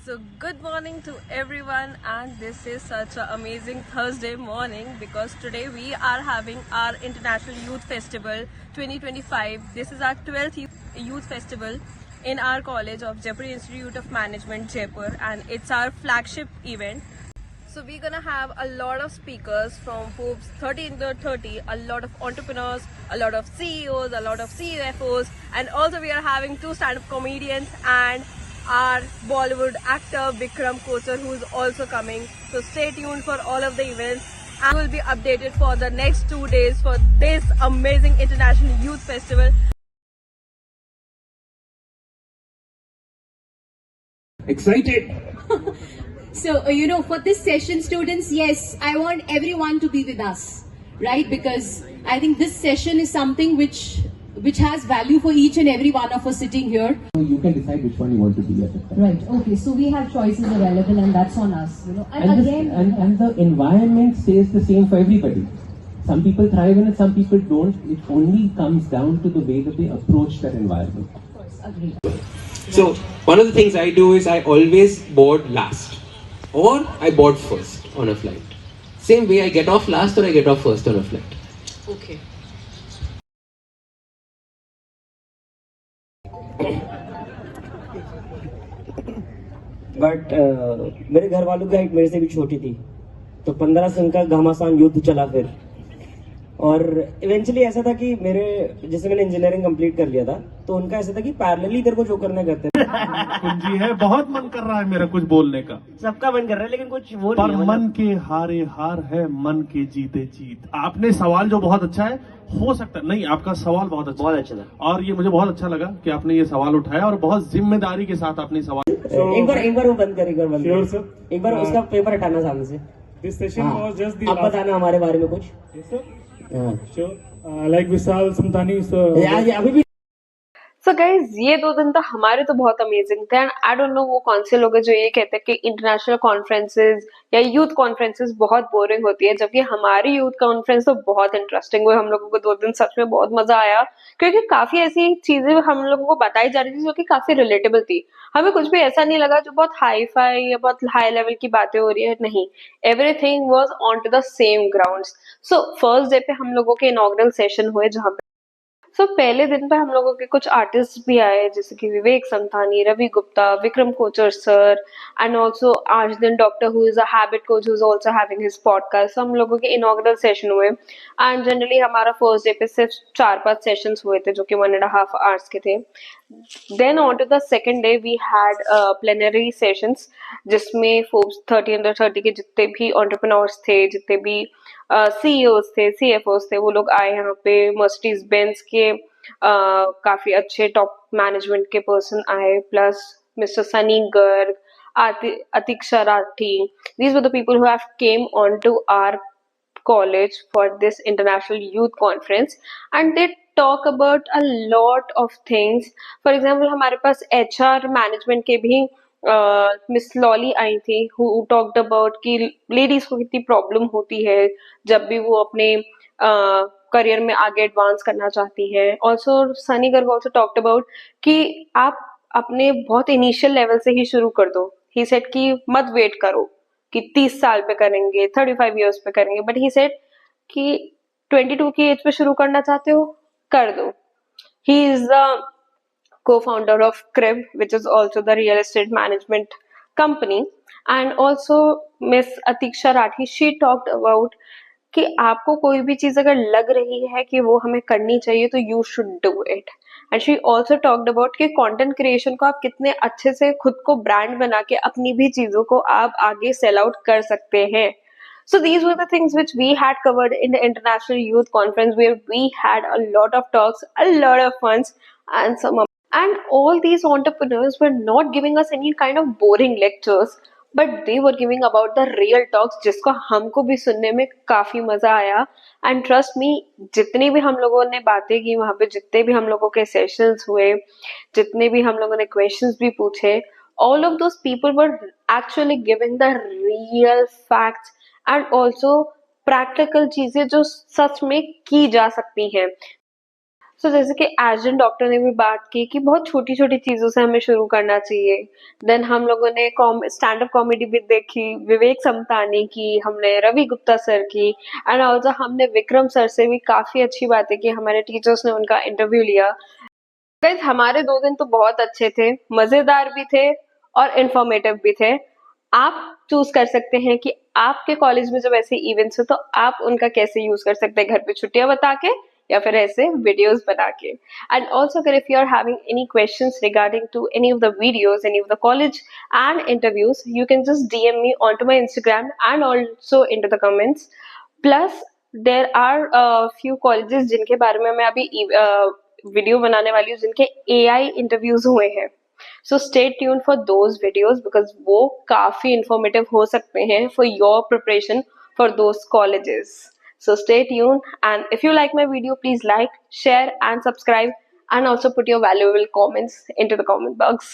So good morning to everyone, and this is such an amazing Thursday morning because today we are having our International Youth Festival 2025. This is our 12th Youth Festival in our college of Jaipur Institute of Management, Jaipur, and it's our flagship event. So we're gonna have a lot of speakers from Forbes 30 under 30, a lot of entrepreneurs, a lot of CEOs, a lot of CFOs, and also we are having two stand-up comedians and our Bollywood actor Vikram Kochar, who is also coming. So stay tuned for all of the events and will be updated for the next 2 days for this amazing International Youth Festival. Excited? So, for this session, students, yes, I want everyone to be with us, right? Because I think this session is something which has value for each and every one of us sitting here. You can decide which one you want to be at the time. Right, okay, so we have choices available and that's on us, And the environment stays the same for everybody. Some people thrive in it, some people don't. It only comes down to the way that they approach that environment. Of course, agreed. So one of the things I do is I always board last, or I board first on a flight. Same way I get off last or I get off first on a flight. Okay. But मेरे घर वालों की height मेरे से भी छोटी थी, तो 15 साल का घमासान युद्ध चला फिर। और इवेंचुअली ऐसा था कि जैसे मैंने इंजीनियरिंग कंप्लीट कर लिया था, तो उनका ऐसा था कि पैरेलली इधर को जो करना करते कुंजी है, बहुत मन कर रहा है मेरा कुछ बोलने का। सबका मन कर रहा है, लेकिन कुछ वो पर नहीं है, मन के हारे हार है, मन के जीते जीत। आपने सवाल जो बहुत अच्छा है, हो सकता नहीं, आपका सवाल बहुत अच्छा था। और ये मुझे बहुत अच्छा लगा कि आपने ये सवाल उठाया और बहुत जिम्मेदारी के साथ आपने सवाल। एक बार वो बंद कर, एक बार उसका पेपर हटाना सामने से। आप बताना हमारे बारे में कुछ। like Vishal Samtani, अभी भी सो गाइज, ये 2 दिन तो हमारे तो बहुत अमेजिंग थे एंड आई डोंट नो वो कौन से लोग हैं जो ये कहते हैं कि इंटरनेशनल कॉन्फ्रेंसेज या यूथ कॉन्फ्रेंसेज बहुत बोरिंग होती है, जबकि हमारी यूथ कॉन्फ्रेंस तो बहुत इंटरेस्टिंग हुई। हम लोगों को 2 दिन सच में बहुत मजा आया क्योंकि काफी ऐसी चीजें हम लोगों को बताई जा रही थी जो कि काफी रिलेटेबल थी। हमें कुछ भी ऐसा नहीं लगा जो बहुत हाई फाई या बहुत हाई लेवल की बातें हो रही है, नहीं, everything was on to the same grounds. So first day पे हम लोगों के इनॉग्रल सेशन हुए जहाँ पे पहले दिन पे हम लोगों के कुछ आर्टिस्ट भी आए, जैसे कि Vivek Santhani, Ravi Gupta, Vikram Kochar sir, and also आज दिन doctor who is a habit coach who is also having his podcast. हम लोगों के इनॉग्रल सेशन हुए एंड जनरली हमारा फर्स्ट डे पे सिर्फ 4-5 सेशंस हुए थे जो कि 1.5 आवर्स के थे। Then on to the second day we had plenary sessions जिसमें Forbes 30 under 30 के जितने भी entrepreneurs थे, जितने भी CEOs थे, CFOs थे, वो लोग आए यहाँ पे। Mercedes Benz के काफी अच्छे टॉप मैनेजमेंट के पर्सन आए, plus mister Sunny Garg, Atiksha Rathi. These were the people who have came onto our college for this international youth conference and they talk about a lot of things. For example, हमारे पास HR management के भी miss lolly आई थी who talked about कि ladies को कितनी problem होती है जब भी वो अपने करियर में आगे एडवांस करना चाहती है। Also Sunny Garg also talked about कि आप अपने बहुत इनिशियल लेवल से ही शुरू कर दो। ही सेड कि मत वेट करो कि 30 साल पे करेंगे, 35 इयर्स पे करेंगे, बट ही सेड कि 22 की एज पे शुरू करना चाहते हो, कर दो। He is the co-founder of Crib, which is also the real estate management company, and also Miss Atiksha Rathi, she talked about कि आपको कोई भी चीज अगर लग रही है कि वो हमें करनी चाहिए तो you should do it. And she also talked about कि कंटेंट क्रिएशन को आप कितने अच्छे से खुद को ब्रांड बना के अपनी भी चीजों को आप आगे सेल आउट कर सकते हैं। So these were the things which we had covered in the International Youth Conference, where we had a lot of talks, a lot of funs, and all these entrepreneurs were not giving us any kind of boring lectures, but they were giving about the real talks जिसको हमको भी सुनने में काफी मजा आया। And trust me, जितनी भी हम लोगों ने बातें की वहां पे, जितने भी हम लोगों के सेशंस हुए, जितने भी हम लोगों ने क्वेश्चंस भी पूछे, all of those people were actually giving the real facts and also practical चीजें जो सच में की जा सकती हैं। सो जैसे कि एजेंट डॉक्टर ने भी बात की कि बहुत छोटी छोटी चीजों से हमें शुरू करना चाहिए। देन हम लोगों ने स्टैंड अप कॉमेडी भी देखी, विवेक समतानी की, हमने रवि गुप्ता सर की, एंड ऑल्सो हमने विक्रम सर से भी काफी अच्छी बातें की। हमारे टीचर्स ने उनका इंटरव्यू लिया। गाइस हमारे 2 दिन तो बहुत अच्छे थे, मजेदार भी थे और इंफॉर्मेटिव भी थे। आप चूज कर सकते हैं कि आपके कॉलेज में जब ऐसे इवेंट्स हो तो आप उनका कैसे यूज कर सकते हैं, घर पे छुट्टियां बता के या फिर ऐसे वीडियोस बना के। एंड ऑल्सो अगर if you are having any questions regarding to any of the videos, any of the college and interviews, you can just DM me on to my Instagram and also in to the comments. Plus there are few colleges जिनके बारे में मैं अभी video बनाने वाली हूँ, जिनके AI interviews हुए हैं। So stay tune for those videos because वो काफी इंफॉर्मेटिव हो सकते हैं for your preparation for those colleges. So stay tuned, and if you like my video, please like, share and subscribe, and also put your valuable comments into the comment box.